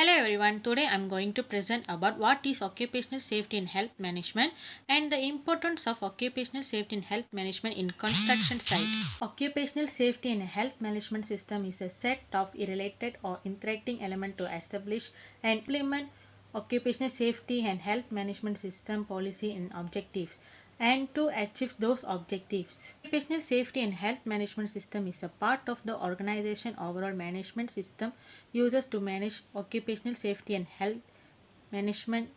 Hello everyone, today I am going to present about what is occupational safety and health management and the importance of occupational safety and health management in construction sites. Occupational safety and health management system is a set of related or interacting elements to establish and implement occupational safety and health management system policy and objectives and to achieve those objectives. Occupational safety and health management system is a part of the organization overall management system uses to manage occupational safety and health management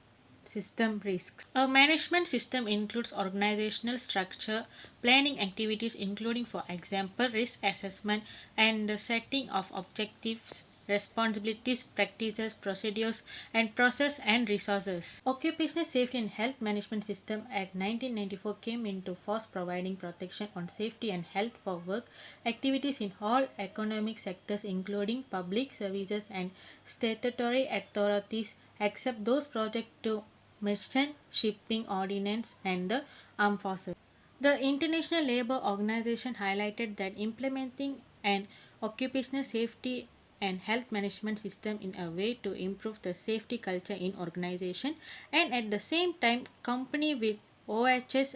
system risks. A management system includes organizational structure, planning activities including for example risk assessment and the setting of objectives, responsibilities, practices, procedures and process and resources. Occupational Safety and Health Management System Act 1994 came into force providing protection on safety and health for work activities in all economic sectors including public services and statutory authorities except those project to merchant shipping ordinance and the armed forces. The International Labour Organization highlighted that implementing an occupational safety and health management system in a way to improve the safety culture in organization and at the same time company with OHS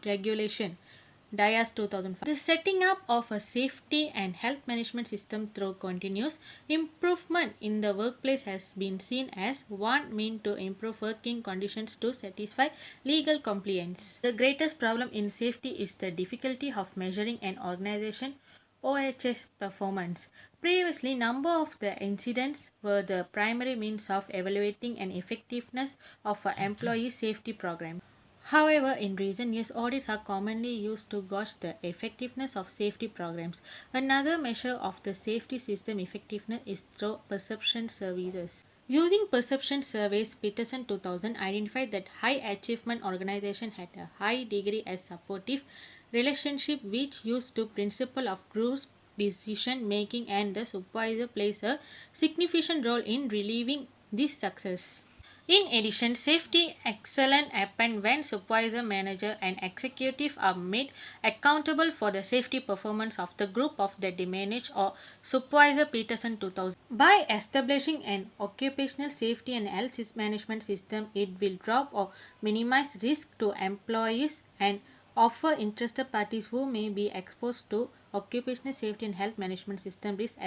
regulation DIAS 2005. The setting up of a safety and health management system through continuous improvement in the workplace has been seen as one mean to improve working conditions to satisfy legal compliance. The greatest problem in safety is the difficulty of measuring an organization OHS performance. Previously, number of the incidents were the primary means of evaluating an effectiveness of an employee safety program. However, in recent years, audits are commonly used to gauge the effectiveness of safety programs. Another measure of the safety system effectiveness is through perception surveys. Using perception surveys, Peterson 2000 identified that high achievement organization had a high degree as supportive relationship which used to principle of group decision making and the supervisor plays a significant role in relieving this success. In addition, safety excellence happens when supervisor, manager, and executive are made accountable for the safety performance of the group of the manage or supervisor Peterson 2000. By establishing an occupational safety and health management system, it will drop or minimize risk to employees and offer interested parties who may be exposed to occupational safety and health management system risks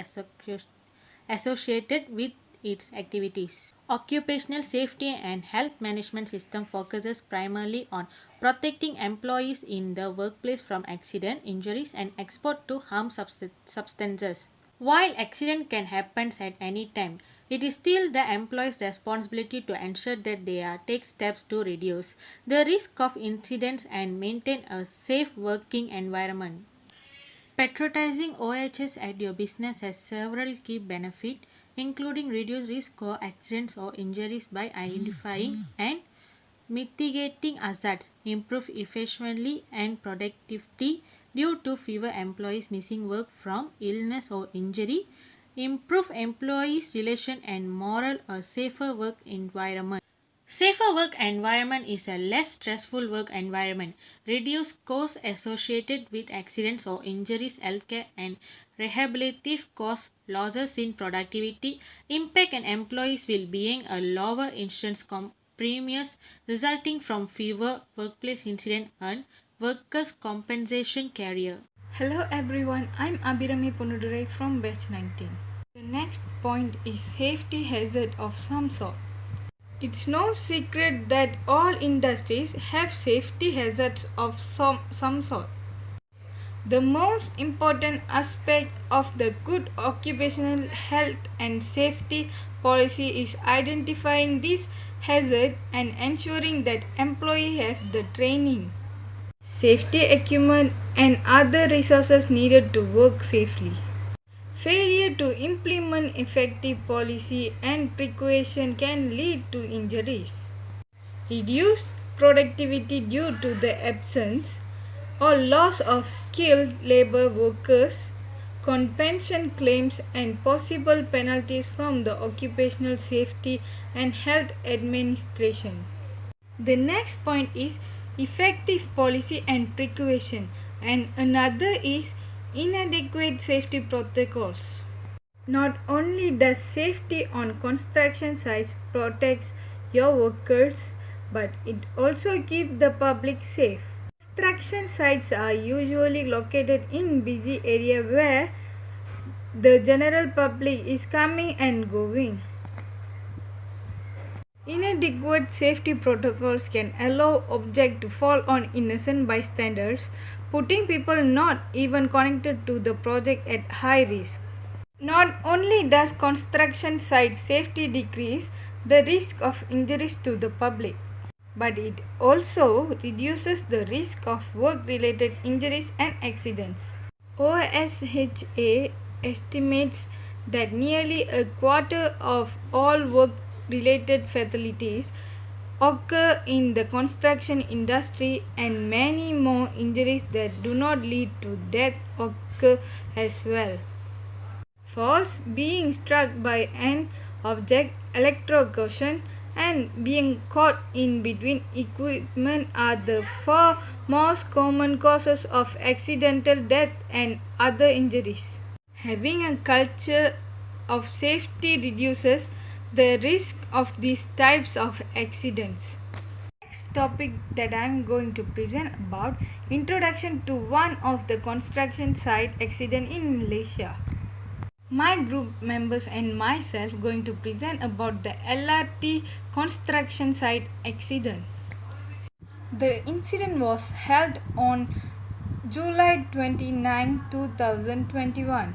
associated with its activities. Occupational safety and health management system focuses primarily on protecting employees in the workplace from accident, injuries and exposure to harm substances. While accident can happen at any time, it is still the employee's responsibility to ensure that they take steps to reduce the risk of incidents and maintain a safe working environment. Patrotizing OHS at your business has several key benefits, including reduced risk of accidents or injuries by identifying and mitigating hazards, improve efficiency and productivity due to fewer employees missing work from illness or injury, improve employees' relation and morale, a safer work environment. Safer work environment is a less stressful work environment, reduce costs associated with accidents or injuries, healthcare and rehabilitative costs, losses in productivity, impact on employees' well-being, a lower insurance premiums resulting from fewer workplace incidents and workers' compensation carrier. Hello everyone, I'm Abhirami Ponudurai from batch 19. The next point is safety hazard of some sort. It's no secret that all industries have safety hazards of some sort. The most important aspect of the good occupational health and safety policy is identifying this hazard and ensuring that employees have the training, safety equipment and other resources needed to work safely. Failure to implement effective policy and precaution can lead to injuries, reduced productivity due to the absence or loss of skilled labor workers, compensation claims and possible penalties from the Occupational Safety and Health Administration. The next point is effective policy and precaution, and another is inadequate safety protocols. Not only does safety on construction sites protects your workers, but it also keeps the public safe. Construction sites are usually located in busy area where the general public is coming and going. Inadequate safety protocols can allow objects to fall on innocent bystanders, putting people not even connected to the project at high risk. Not only does construction site safety decrease the risk of injuries to the public, but it also reduces the risk of work-related injuries and accidents. OSHA estimates that nearly a quarter of all work-related fatalities occur in the construction industry, and many more injuries that do not lead to death occur as well. Falls, being struck by an object, electrocution, and being caught in between equipment are the four most common causes of accidental death and other injuries. Having a culture of safety reduces the risk of these types of accidents. Next topic that I am going to present about introduction to one of the construction site accident in Malaysia. My group members and myself going to present about the LRT construction site accident. The incident was held on July 29, 2021.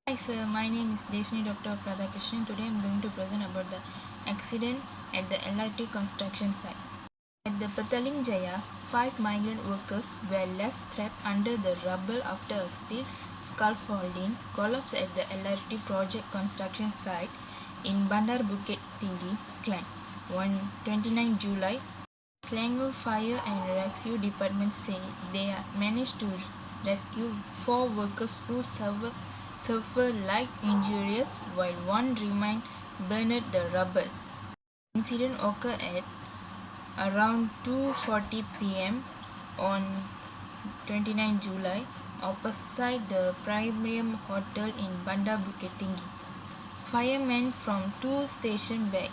Hi sir, my name is Deshni Dr. Radhakrishnan. Today I am going to present about the accident at the LRT construction site. At the Pataling Jaya, 5 migrant workers were left trapped under the rubble after a steel scaffolding collapsed at the LRT project construction site in Bandar Bukit Tinggi, Klang. On 29 July, Selangor Fire and Rescue Department say they managed to rescue 4 workers who suffer light injuries while one remained burned the rubble. The incident occurred at around 2:40 p.m. on 29 July opposite the Premium Hotel in Bandar Bukit Tinggi. Firemen from 2 stations were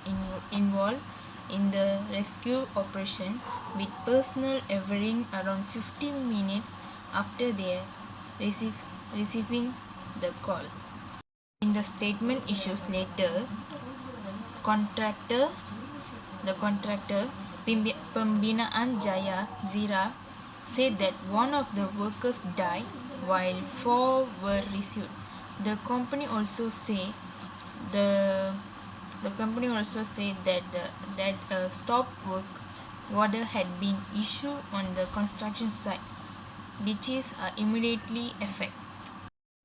involved in the rescue operation, with personnel arriving around 15 minutes after they receiving the call. In the statement issued later, the contractor Pembinaan Jaya Zira said that one of the workers died while 4 were rescued. The company also said that a stop work order had been issued on the construction site, which is immediately effective.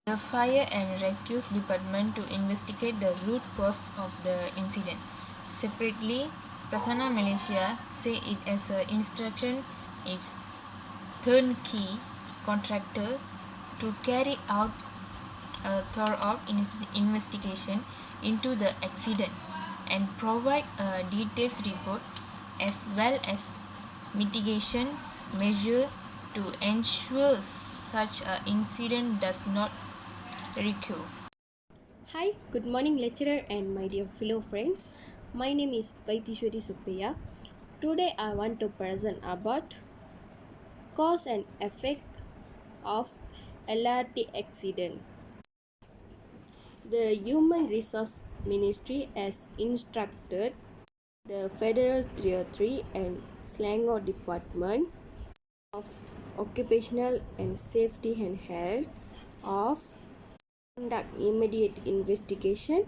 The Fire and Rescue Department to investigate the root cause of the incident. Separately, Prasanna Malaysia say it has instruction its turnkey contractor to carry out a thorough investigation into the accident and provide a detailed report as well as mitigation measure to ensure such an incident does not recur. Hi, good morning lecturer and my dear fellow friends. My name is Vaitishwari Suppaiah. Today I want to present about cause and effect of LRT accident. The Human Resource Ministry has instructed the Federal 303 and Selangor Department of Occupational and Safety and Health of conduct immediate investigation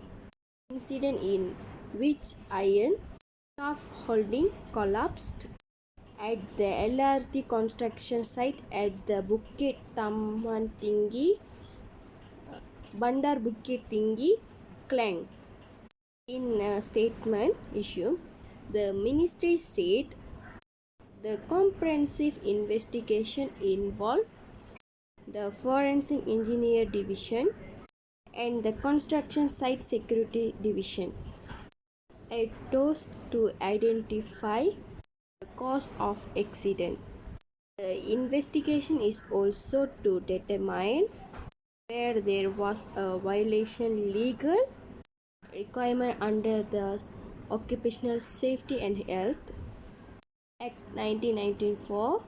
incident in which iron scaffolding collapsed at the LRT construction site at the Bukit Taman Tinggi, Bandar Bukit Tinggi, Klang. In a statement issued, the ministry said the comprehensive investigation involved the Forensic Engineer Division and the Construction Site Security Division. It was to identify the cause of accident. The investigation is also to determine where there was a violation legal requirement under the Occupational Safety and Health Act 1994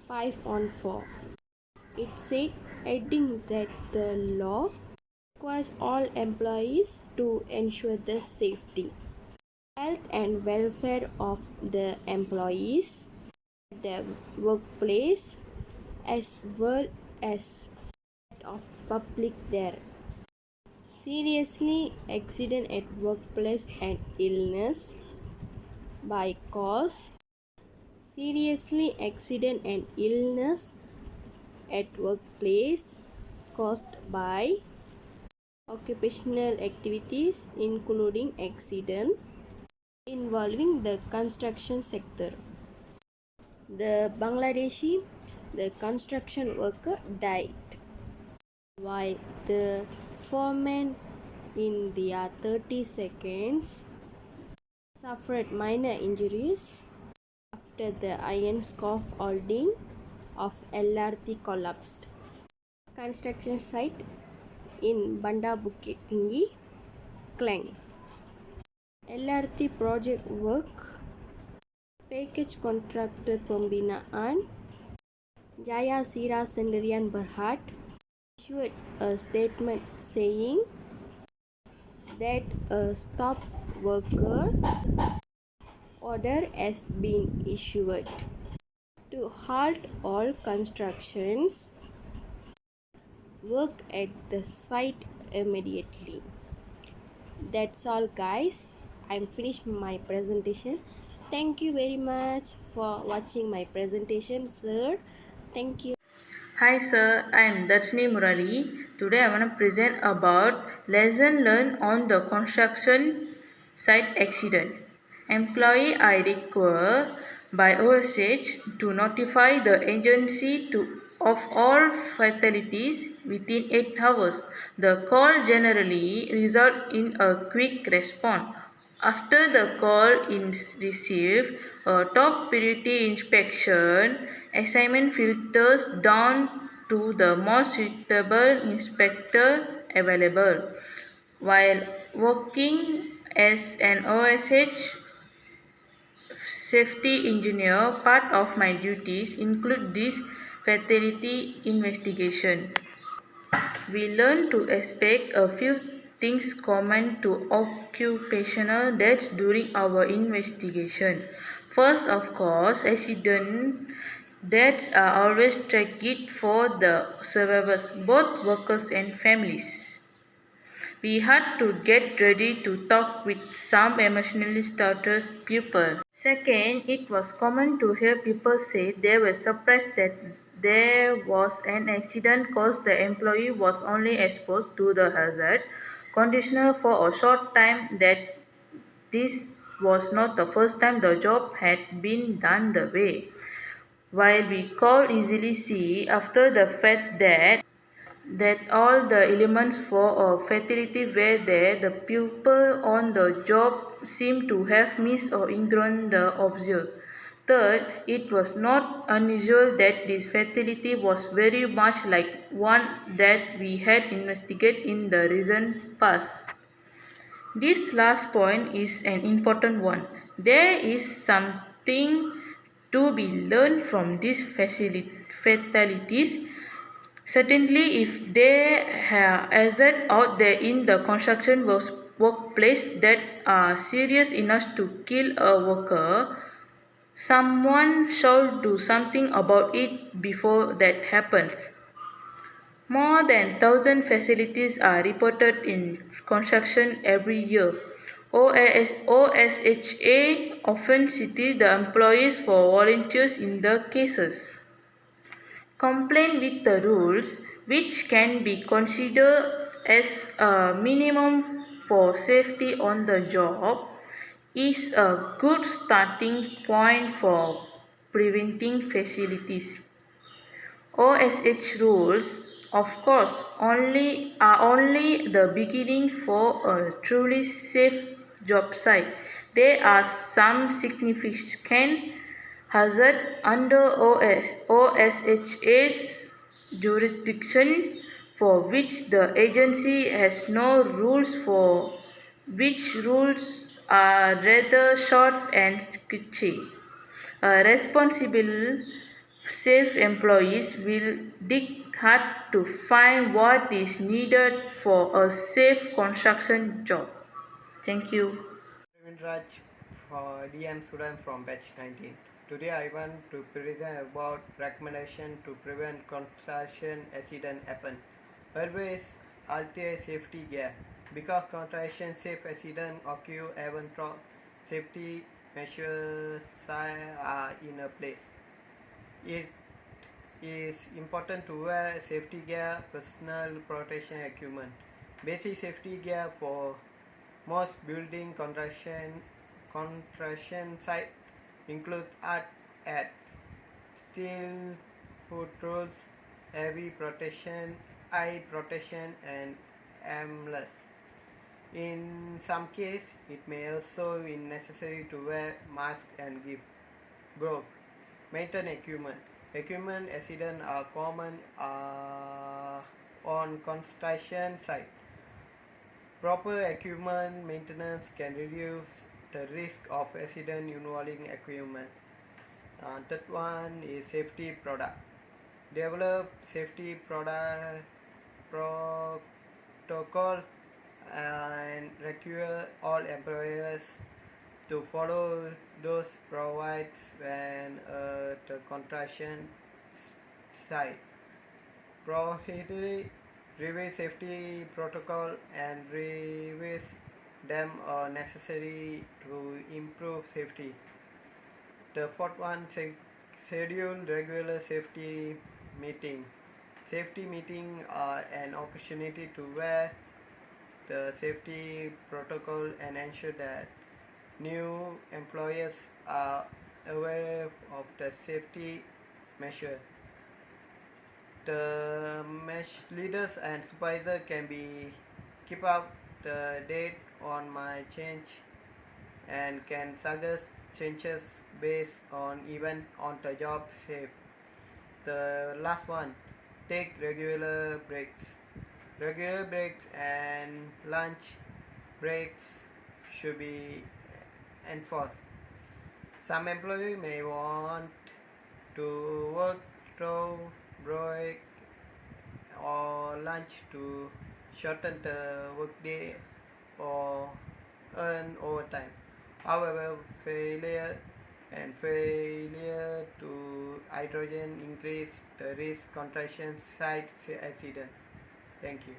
5 on 4. It said, adding that the law requires all employees to ensure the safety, health, and welfare of the employees at the workplace as well as of public there. Seriously accident at workplace and illness by cause. Seriously accident and illness at workplace caused by occupational activities including accident involving the construction sector. The construction worker died while the foreman in their 30 seconds suffered minor injuries after the iron scaffolding of LRT collapsed. Construction site in Banda Bukit Tinggi, Klang. LRT project work, package contractor pembinaan Jaya Sira Sendirian Berhad issued a statement saying that a stop worker order has been issued to halt all constructions work at the site immediately. That's all, guys. I'm finished my presentation. Thank you very much for watching my presentation, sir. Thank you. Hi sir, I am Darshini Murali. Today I want to present about lesson learned on the construction site accident. Employee I require by OSH to notify the agency of all fatalities within 8 hours. The call generally results in a quick response. After the call is received, a top priority inspection assignment filters down to the most suitable inspector available. While working as an OSH safety engineer, part of my duties include this fatality investigation. We learn to expect a few things common to occupational deaths during our investigation. First, of course, accident deaths are always tragic for the survivors, both workers and families. We had to get ready to talk with some emotionally startled people. Second, it was common to hear people say they were surprised that there was an accident because the employee was only exposed to the hazard conditioner for a short time, that this was not the first time the job had been done the way. While we could easily see after the fact that all the elements for a fatality were there, the people on the job seemed to have missed or ignored the observed. Third, it was not unusual that this fatality was very much like one that we had investigated in the recent past. This last point is an important one. There is something to be learned from these fatalities. Certainly, if there are hazards out there in the construction workplace that are serious enough to kill a worker, someone should do something about it before that happens. More than 1,000 facilities are reported in construction every year. OSHA often cites the employees for volunteers in the cases. Complying with the rules, which can be considered as a minimum for safety on the job, is a good starting point for preventing facilities. OSH rules, of course, are only the beginning for a truly safe job site. There are some significant hazards under OSHA's jurisdiction for which the agency has no rules, for which rules are rather short and sketchy. Responsible, safe employees will dig hard to find what is needed for a safe construction job. Thank you. Praveen Raj for DM student from batch 19. Today I want to present about recommendation to prevent construction accident happen. Always alter safety gear because construction safe accident occur even though safety measures are in a place. It is important to wear safety gear, personal protection equipment. Basic safety gear for most building construction sites include at steel foot rules, heavy protection, eye protection, and armless. In some cases, it may also be necessary to wear mask and give gloves. Maintain equipment. Equipment accidents are common on construction sites. Proper equipment maintenance can reduce the risk of accident involving equipment. Third one is safety product. Develop safety product protocol and require all employers to follow those provides when the construction site. Proactively revise safety protocol and revise them are necessary to improve safety. The fourth one, schedule regular safety meeting. Safety meeting are an opportunity to wear the safety protocol and ensure that new employers are aware of the safety measure. The mesh leaders and supervisor can be keep up the date on my change and can suggest changes based on even on the job safe. The last one, take regular breaks. Regular breaks and lunch breaks should be enforced. Some employees may want to work through break or lunch to shorten the workday or earn overtime. However, failure to hydrogen increase the risk contraction site accident. Thank you.